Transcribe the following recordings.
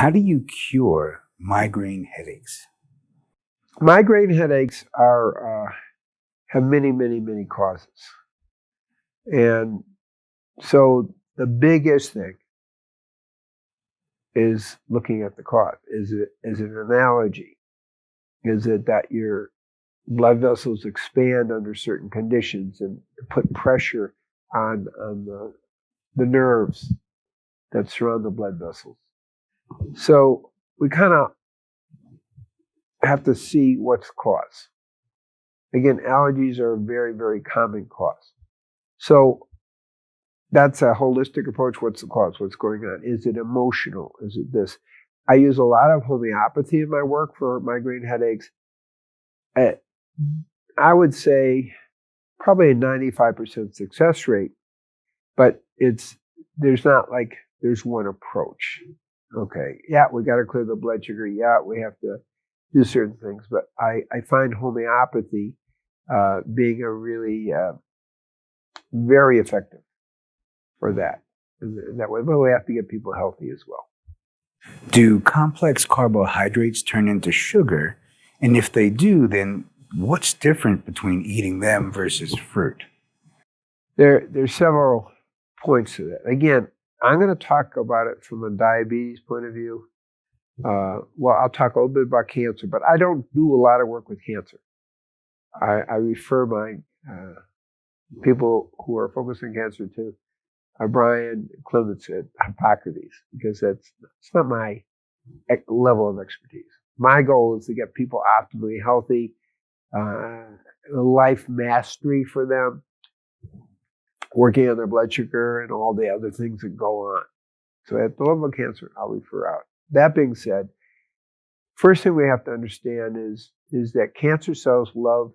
How do you cure migraine headaches? Migraine headaches have many causes. And so the biggest thing is looking at the cause. Is it an analogy? Is it that your blood vessels expand under certain conditions and put pressure on the nerves that surround the blood vessels? So we kind of have to see what's the cause. Again, allergies are a very common cause. So that's a holistic approach. What's the cause? What's going on? Is it emotional? Is it this? I use a lot of homeopathy in my work for migraine headaches. I would say probably a 95% success rate, but there's not like there's one approach. Okay, yeah, we got to clear the blood sugar. Yeah, we have to do certain things, but I find homeopathy being a really very effective for that. In that way, but we have to get people healthy as well. Do complex carbohydrates turn into sugar? And if they do, then what's different between eating them versus fruit? There's several points to that. Again, I'm going to talk about it from a diabetes point of view. Well, I'll talk a little bit about cancer, but I don't do a lot of work with cancer. I refer my people who are focused on cancer to Brian Clements at Hippocrates, because it's not my level of expertise. My goal is to get people optimally healthy, life mastery for them, working on their blood sugar and all the other things that go on. So at the level of cancer, I'll refer out. That being said, first thing we have to understand is that cancer cells love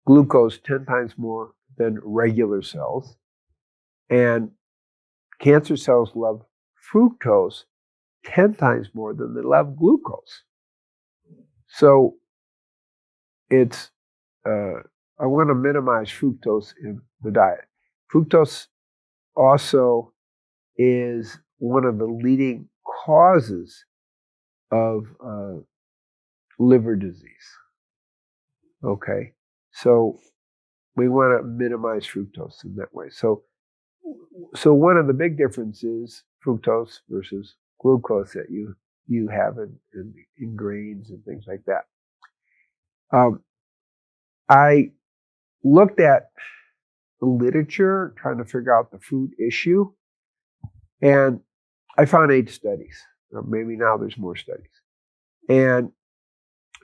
glucose 10 times more than regular cells. And cancer cells love fructose 10 times more than they love glucose. So it's, I want to minimize fructose in the diet. Fructose also is one of the leading causes of liver disease. Okay, so we want to minimize fructose in that way. So one of the big differences, fructose versus glucose, that you have in grains and things like that. I looked at the literature trying to figure out the food issue, and I found 8 studies. Or maybe now there's more studies. And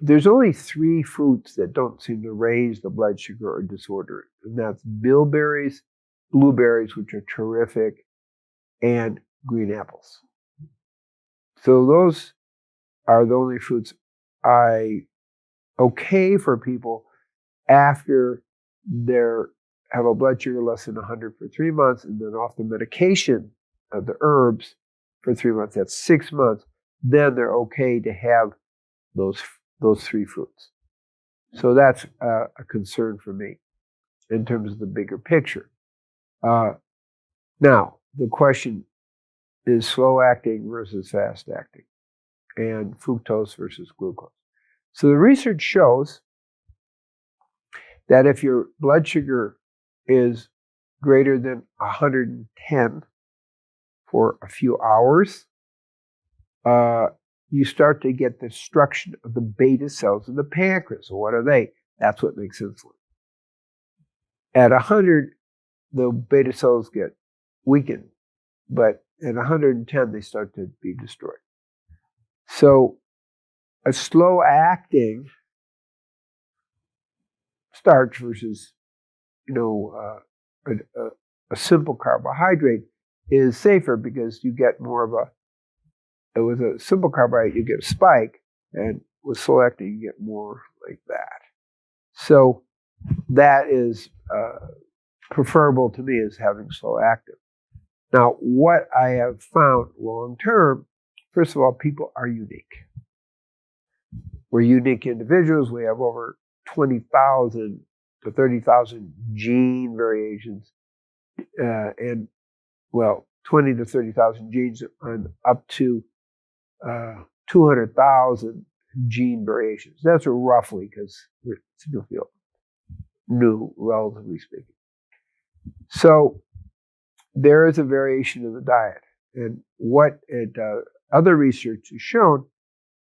there's only 3 fruits that don't seem to raise the blood sugar or disorder, and that's bilberries, blueberries, which are terrific, and green apples. So those are the only fruits okay for people after they have a blood sugar less than 100 for 3 months, and then off the medication of the herbs for 3 months. That's 6 months. Then they're okay to have those 3 fruits. So that's a concern for me in terms of the bigger picture. Now, the question is slow acting versus fast acting, and fructose versus glucose. So the research shows that if your blood sugar is greater than 110 for a few hours, you start to get destruction of the beta cells in the pancreas. So what are they? That's what makes insulin. At 100, the beta cells get weakened, but at 110, they start to be destroyed. So a slow acting starch versus, a simple carbohydrate is safer, because you get more of with a simple carbohydrate, you get a spike, and with slow acting, you get more like that. So that is preferable to me, is having slow active. Now, what I have found long term, first of all, people are unique. We're unique individuals. We have over 20,000 to 30,000 gene variations, and 20 to 30,000 genes, and up to 200,000 gene variations. That's roughly, because it's a new field, new, relatively speaking. So there is a variation in the diet. And what other research has shown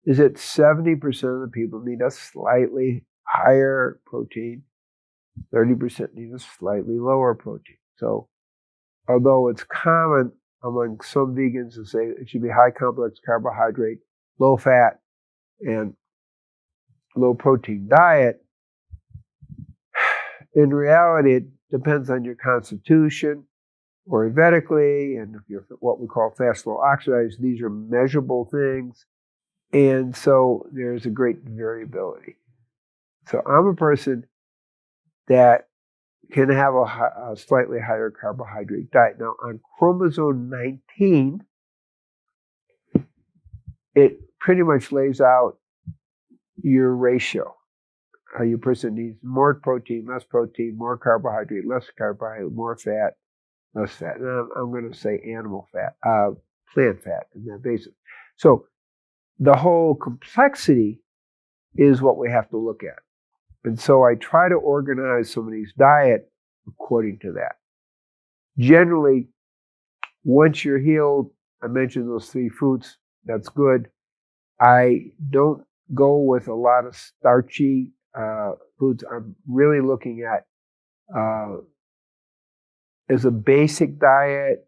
is that 70% of the people need a slightly higher protein, 30% need a slightly lower protein. So although it's common among some vegans to say it should be high complex carbohydrate, low fat, and low protein diet, in reality, it depends on your constitution, or evetically, and if you're what we call fast slow oxidized. These are measurable things. And so there's a great variability. So I'm a person that can have a slightly higher carbohydrate diet. Now, on chromosome 19, it pretty much lays out your ratio. Your person needs more protein, more carbohydrate, more fat, less fat. And I'm going to say animal fat, plant fat in that basis. So the whole complexity is what we have to look at. And so I try to organize somebody's diet according to that. Generally, once you're healed, I mentioned those 3 fruits, that's good. I don't go with a lot of starchy foods. I'm really looking at, as a basic diet,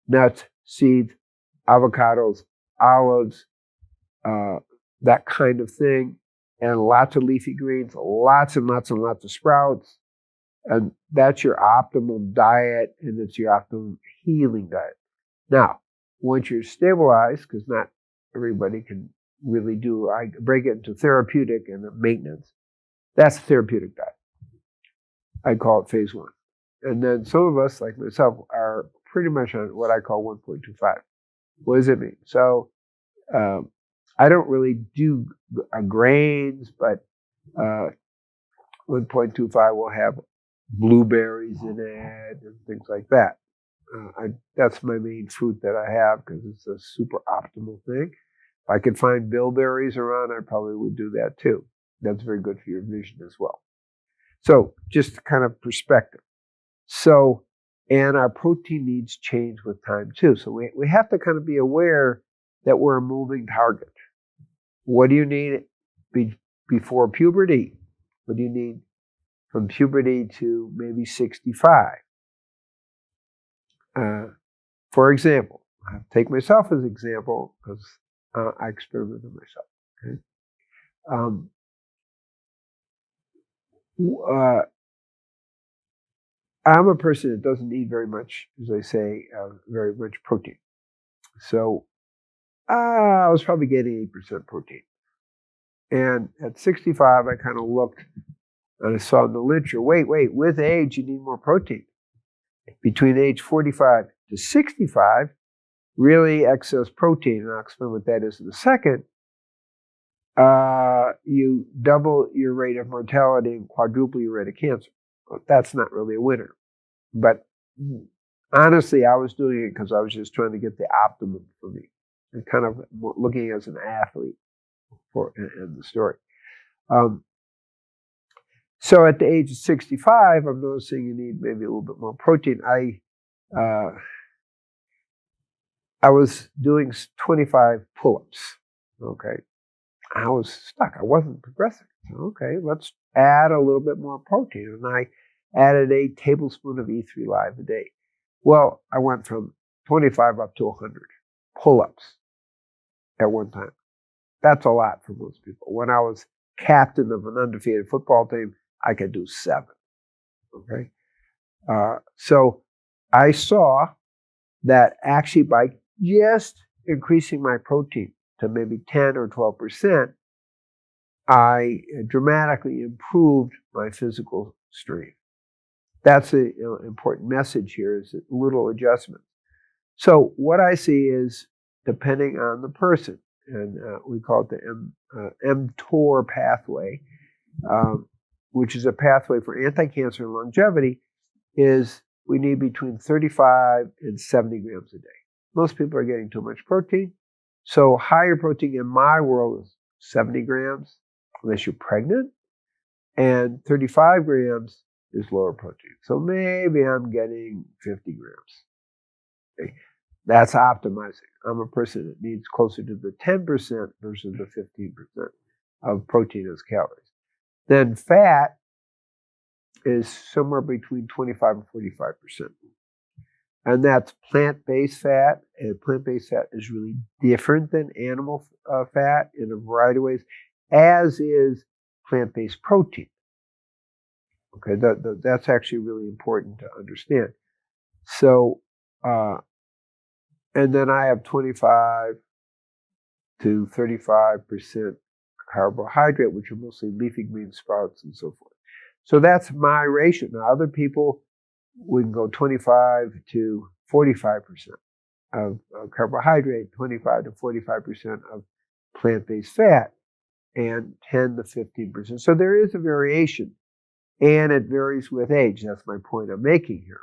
nuts, seeds, avocados, olives, that kind of thing, and lots of leafy greens, lots and lots and lots of sprouts. And that's your optimal diet, and it's your optimal healing diet. Now, once you're stabilized, because not everybody can really do, I break it into therapeutic and maintenance. That's a therapeutic diet. I call it phase 1. And then some of us, like myself, are pretty much on what I call 1.25. What does it mean? So I don't really do grains, but 1.25 will have blueberries in it and things like that. That's my main fruit that I have because it's a super optimal thing. If I could find bilberries around, I probably would do that too. That's very good for your vision as well. So just kind of perspective. So, and our protein needs change with time too. So we have to kind of be aware that we're a moving target. What do you need before puberty? What do you need from puberty to maybe 65? For example, I'll take myself as an example because I experimented myself. Okay? I'm a person that doesn't need very much, as I say, very much protein. So I was probably getting 8% protein. And at 65, I kind of looked and I saw in the literature, wait, with age, you need more protein. Between age 45 to 65, really excess protein, and I'll explain what that is in a second, you double your rate of mortality and quadruple your rate of cancer. Well, that's not really a winner. But honestly, I was doing it because I was just trying to get the optimum for me and kind of looking as an athlete in the story. So at the age of 65, I'm noticing you need maybe a little bit more protein. I was doing 25 pull-ups. Okay. I was stuck. I wasn't progressing. Okay, let's add a little bit more protein. And I added a tablespoon of E3 Live a day. Well, I went from 25 up to 100 pull-ups at one time. That's a lot for most people. When I was captain of an undefeated football team, I could do 7. Okay, so I saw that actually by just increasing my protein to maybe 10 or 12%, I dramatically improved my physical strength. That's an important message here, is little adjustment. So what I see is, depending on the person, and we call it the mTOR pathway, which is a pathway for anti-cancer and longevity, is we need between 35 and 70 grams a day. Most people are getting too much protein. So higher protein in my world is 70 grams, unless you're pregnant, and 35 grams is lower protein. So maybe I'm getting 50 grams. Okay. That's optimizing. I'm a person that needs closer to the 10% versus the 15% of protein as calories. Then fat is somewhere between 25 and 45%. And that's plant-based fat. And plant-based fat is really different than animal fat in a variety of ways, as is plant-based protein. Okay, that's actually really important to understand. So, and then I have 25 to 35% carbohydrate, which are mostly leafy green sprouts and so forth. So that's my ratio. Now, other people, we can go 25 to 45% of carbohydrate, 25 to 45% of plant-based fat, and 10 to 15%. So there is a variation, and it varies with age. That's my point I'm making here,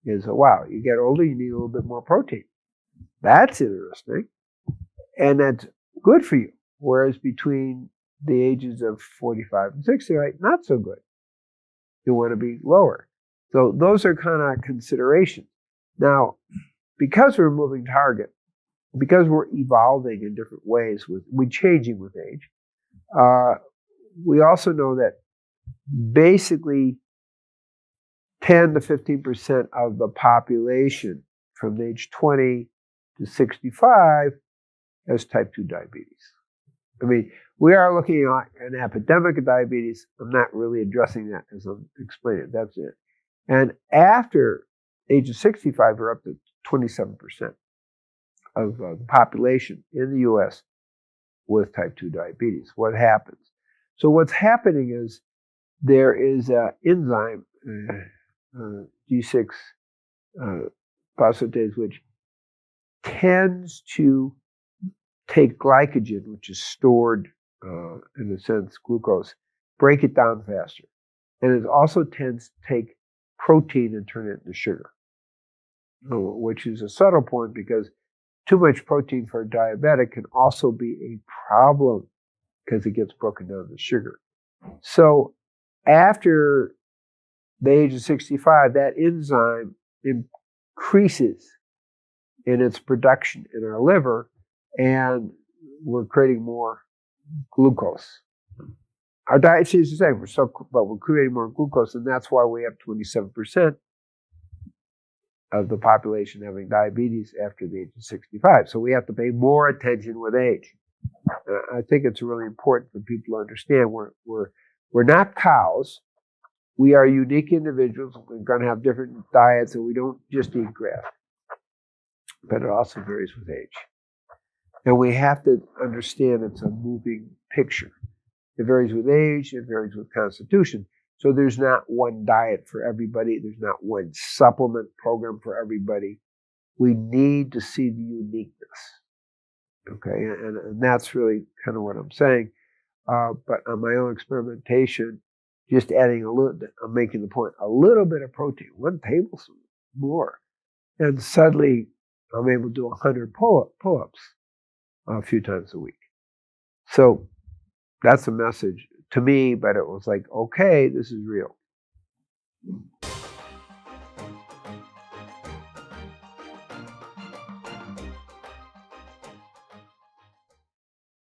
is wow, you get older, you need a little bit more protein. That's interesting, and that's good for you. Whereas between the ages of 45 and 60, right, not so good. You want to be lower. So those are kind of considerations. Now, because we're a moving target, because we're evolving in different ways, we're changing with age, we also know that basically 10 to 15% of the population from age 20 to 65 has type 2 diabetes. I mean, we are looking at an epidemic of diabetes. I'm not really addressing that as I'm explaining it. That's it. And after age of 65, we're up to 27% of the population in the U.S. with type 2 diabetes. What happens? So what's happening is there is an enzyme, G6 phosphatase, which tends to take glycogen, which is stored, in a sense, glucose, break it down faster. And it also tends to take protein and turn it into sugar, which is a subtle point because too much protein for a diabetic can also be a problem because it gets broken down to sugar. So after the age of 65, that enzyme increases in its production in our liver, and we're creating more glucose. Our diet stays the same, but we're creating more glucose, and that's why we have 27% of the population having diabetes after the age of 65. So we have to pay more attention with age. I think it's really important for people to understand we're not cows. We are unique individuals. We're going to have different diets, and we don't just eat grass. But it also varies with age. And we have to understand it's a moving picture. It varies with age, it varies with constitution. So there's not one diet for everybody. There's not one supplement program for everybody. We need to see the uniqueness. Okay, and that's really kind of what I'm saying. But on my own experimentation, just adding a little bit, I'm making the point, a little bit of protein, 1 tablespoon more. And suddenly I'm able to do 100 pull-ups a few times a week. So that's a message to me, but it was like, okay, this is real.